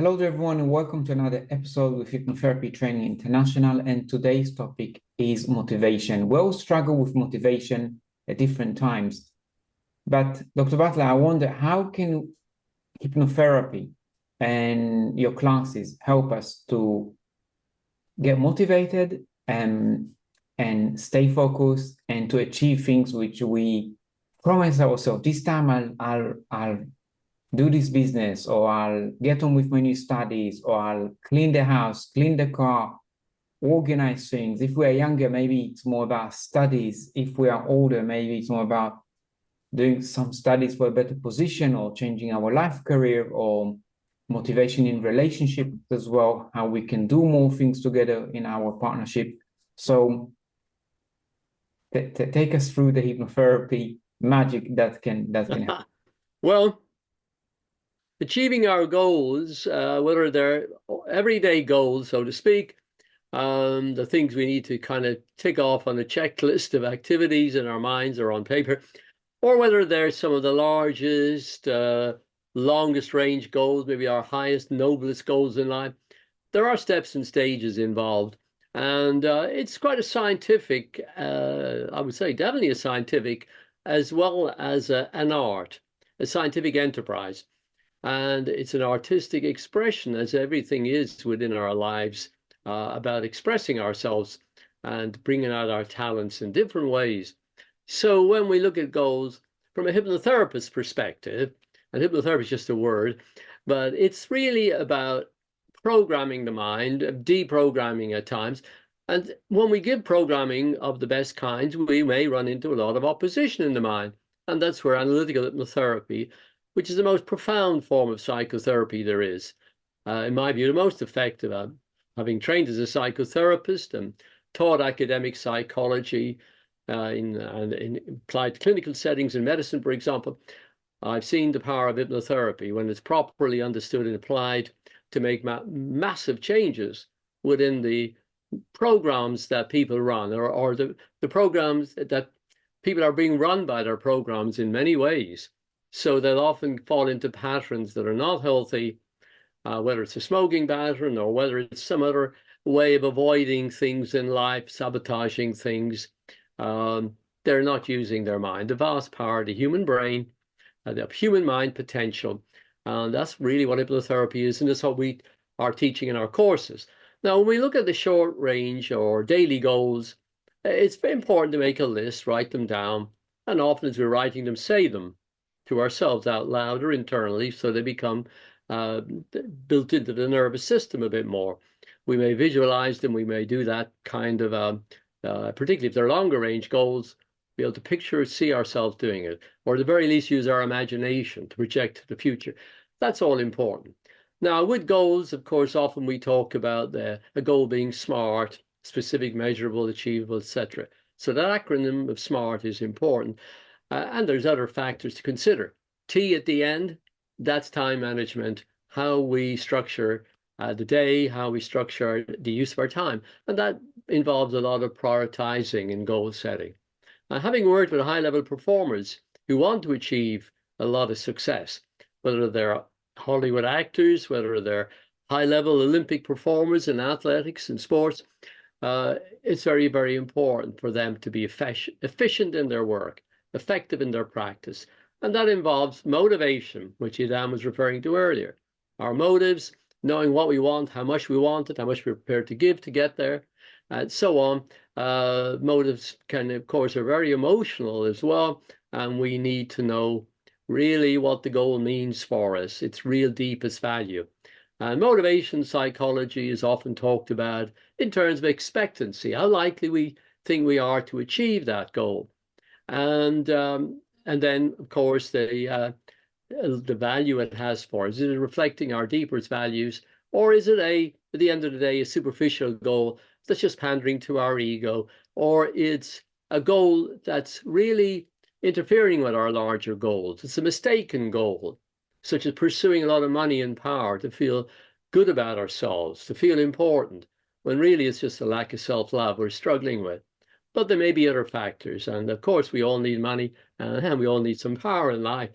Hello to everyone and welcome to another episode with Hypnotherapy Training International. And today's topic is motivation. We all struggle with motivation at different times. But Dr. Butler, I wonder, how can hypnotherapy and your classes help us to get motivated and stay focused and to achieve things which we promise ourselves? This time I'll do this business, or I'll get on with my new studies, or I'll clean the house, clean the car, organize things. If we're younger, maybe it's more about studies. If we are older, maybe it's more about doing some studies for a better position or changing our life career, or motivation in relationships as well, how we can do more things together in our partnership. So take us through the hypnotherapy magic that can help. Well, achieving our goals, whether they're everyday goals, so to speak, the things we need to kind of tick off on a checklist of activities in our minds or on paper, or whether they're some of the largest, longest range goals, maybe our highest, noblest goals in life, there are steps and stages involved. And it's quite a scientific, I would say definitely a scientific, as well as an art, a scientific enterprise. And it's an artistic expression, as everything is within our lives, about expressing ourselves and bringing out our talents in different ways. So when we look at goals from a hypnotherapist perspective, and hypnotherapy is just a word, but it's really about programming the mind, deprogramming at times. And when we give programming of the best kinds, we may run into a lot of opposition in the mind. And that's where analytical hypnotherapy, which is the most profound form of psychotherapy there is, in my view, the most effective. Having trained as a psychotherapist and taught academic psychology in applied clinical settings in medicine, for example, I've seen the power of hypnotherapy when it's properly understood and applied to make massive changes within the programs that people run, or the programs that people are being run by their programs in many ways. So they'll often fall into patterns that are not healthy, whether it's a smoking pattern or whether it's some other way of avoiding things in life, sabotaging things. They're not using their mind, the vast power of the human brain, the human mind potential. And that's really what hypnotherapy is, and that's what we are teaching in our courses. Now, when we look at the short range or daily goals, it's very important to make a list, write them down, and often as we're writing them, say them to ourselves out loud or internally, so they become built into the nervous system a bit more. We may visualize them. We may do that kind of, particularly if they're longer range goals, be able to picture, see ourselves doing it, or at the very least use our imagination to project the future. That's all important. Now, with goals, of course, often we talk about a goal being SMART, specific, measurable, achievable, etc. So that acronym of SMART is important. And there's other factors to consider. T at the end, that's time management, how we structure the day, how we structure the use of our time. And that involves a lot of prioritizing and goal setting. Having worked with high-level performers who want to achieve a lot of success, whether they're Hollywood actors, whether they're high-level Olympic performers in athletics and sports, it's very, very important for them to be efficient in their work, effective in their practice. And that involves motivation, which Adam was referring to earlier. Our motives, knowing what we want, how much we want it, how much we're prepared to give to get there, and so on. Motives can, of course, are very emotional as well. And we need to know really what the goal means for us, its real deepest value. And motivation psychology is often talked about in terms of expectancy, how likely we think we are to achieve that goal. And then, of course, the value it has for us. Is it reflecting our deepest values, or is it at the end of the day, a superficial goal that's just pandering to our ego, or it's a goal that's really interfering with our larger goals? It's a mistaken goal, such as pursuing a lot of money and power to feel good about ourselves, to feel important, when really it's just a lack of self-love we're struggling with. But there may be other factors. And of course, we all need money and we all need some power in life.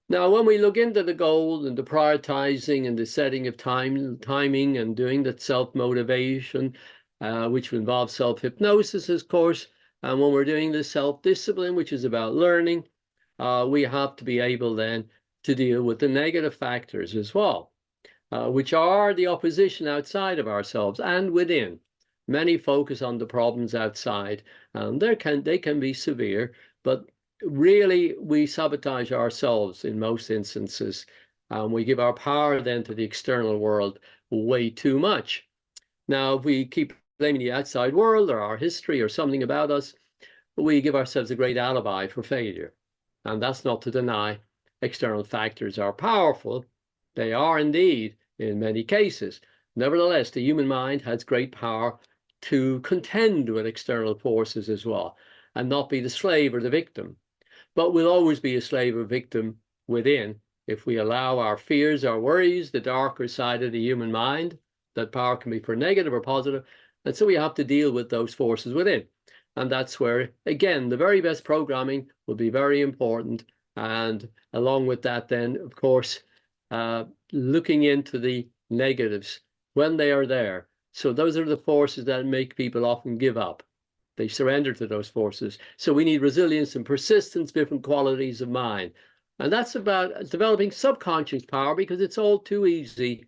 Now, when we look into the goal and the prioritizing and the setting of timing and doing that self-motivation, which involves self-hypnosis, of course, and when we're doing the self-discipline, which is about learning, we have to be able then to deal with the negative factors as well, which are the opposition outside of ourselves and within. Many focus on the problems outside, and they can be severe, but really we sabotage ourselves in most instances. We give our power then to the external world way too much. Now, if we keep blaming the outside world or our history or something about us, we give ourselves a great alibi for failure. And that's not to deny external factors are powerful. They are indeed in many cases. Nevertheless, the human mind has great power to contend with external forces as well and not be the slave or the victim. But we'll always be a slave or victim within if we allow our fears, our worries, the darker side of the human mind. That power can be for negative or positive. And so we have to deal with those forces within. And that's where, again, the very best programming will be very important. And along with that, then, of course, looking into the negatives when they are there. So those are the forces that make people often give up. They surrender to those forces. So we need resilience and persistence, different qualities of mind. And that's about developing subconscious power, because it's all too easy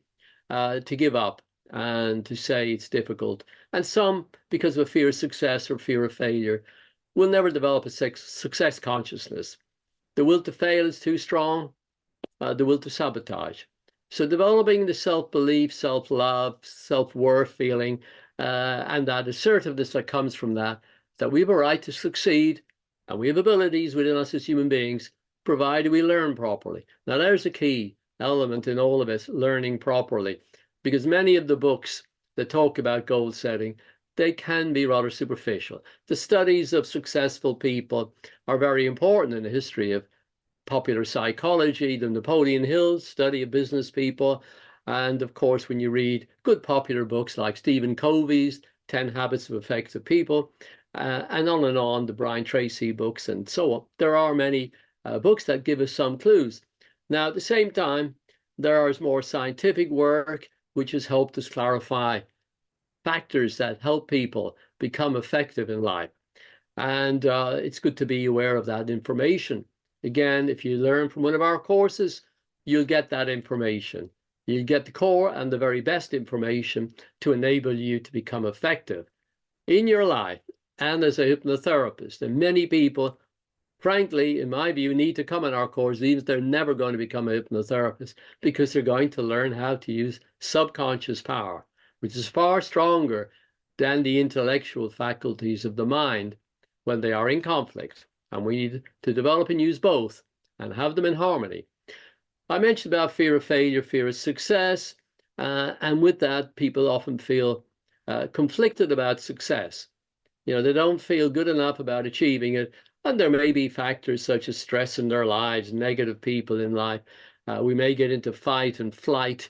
to give up and to say it's difficult. And some, because of a fear of success or fear of failure, will never develop a success consciousness. The will to fail is too strong, the will to sabotage. So developing the self-belief, self-love, self-worth feeling, and that assertiveness that comes from that we have a right to succeed and we have abilities within us as human beings, provided we learn properly. Now, there's a key element in all of us, learning properly, because many of the books that talk about goal setting, they can be rather superficial. The studies of successful people are very important in the history of popular psychology, the Napoleon Hill study of business people, and of course, when you read good popular books like Stephen Covey's 10 Habits of Effective People, and on, the Brian Tracy books and so on. There are many books that give us some clues. Now, at the same time, there is more scientific work which has helped us clarify factors that help people become effective in life. And it's good to be aware of that information. Again, if you learn from one of our courses, you'll get that information. You'll get the core and the very best information to enable you to become effective in your life and as a hypnotherapist. And many people, frankly, in my view, need to come on our course, even if they're never going to become a hypnotherapist, because they're going to learn how to use subconscious power, which is far stronger than the intellectual faculties of the mind when they are in conflict. And we need to develop and use both and have them in harmony. I mentioned about fear of failure, fear of success, and with that, people often feel conflicted about success. You know, they don't feel good enough about achieving it, and there may be factors such as stress in their lives, negative people in life. We may get into fight and flight,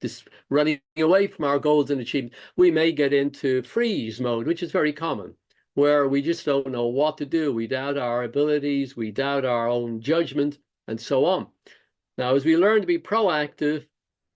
this running away from our goals and achievement. We may get into freeze mode, which is very common, where we just don't know what to do. We doubt our abilities, we doubt our own judgment, and so on. Now, as we learn to be proactive,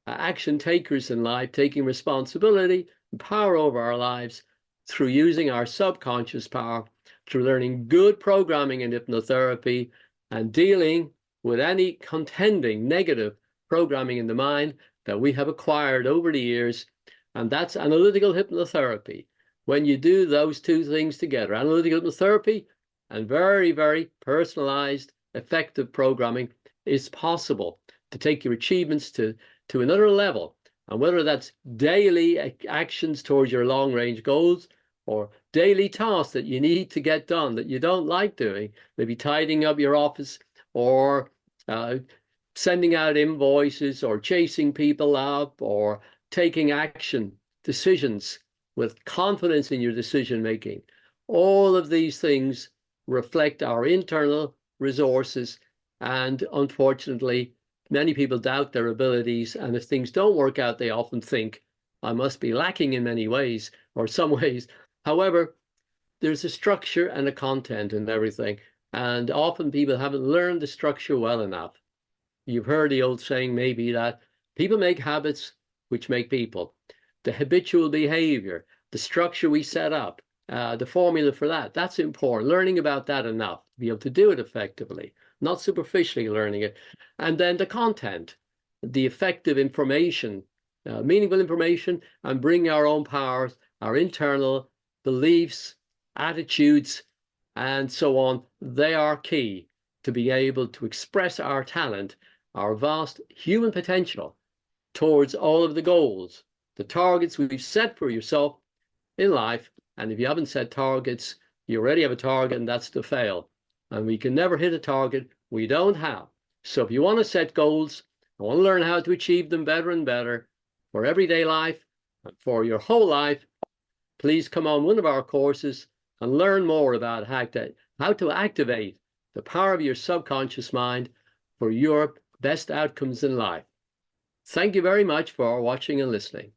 action takers in life, taking responsibility and power over our lives through using our subconscious power, through learning good programming in hypnotherapy, and dealing with any contending negative programming in the mind that we have acquired over the years, and that's analytical hypnotherapy. When you do those two things together, analytical hypnotherapy and very, very personalized, effective programming, is possible to take your achievements to another level. And whether that's daily actions towards your long-range goals or daily tasks that you need to get done that you don't like doing, maybe tidying up your office or sending out invoices or chasing people up or taking action, decisions with confidence in your decision making. All of these things reflect our internal resources, and unfortunately, many people doubt their abilities, and if things don't work out, they often think, I must be lacking in many ways or some ways. However, there's a structure and a content in everything, and often people haven't learned the structure well enough. You've heard the old saying maybe that people make habits which make people. The habitual behavior, the structure we set up, the formula for that, that's important. Learning about that enough to be able to do it effectively, not superficially learning it. And then the content, the effective information, meaningful information, and bring our own powers, our internal beliefs, attitudes, and so on. They are key to be able to express our talent, our vast human potential towards all of the goals, the targets we've set for yourself in life. And if you haven't set targets, you already have a target, and that's to fail. And we can never hit a target we don't have. So if you want to set goals, I want to learn how to achieve them better and better for everyday life and for your whole life, please come on one of our courses and learn more about how to activate the power of your subconscious mind for your best outcomes in life. Thank you very much for watching and listening.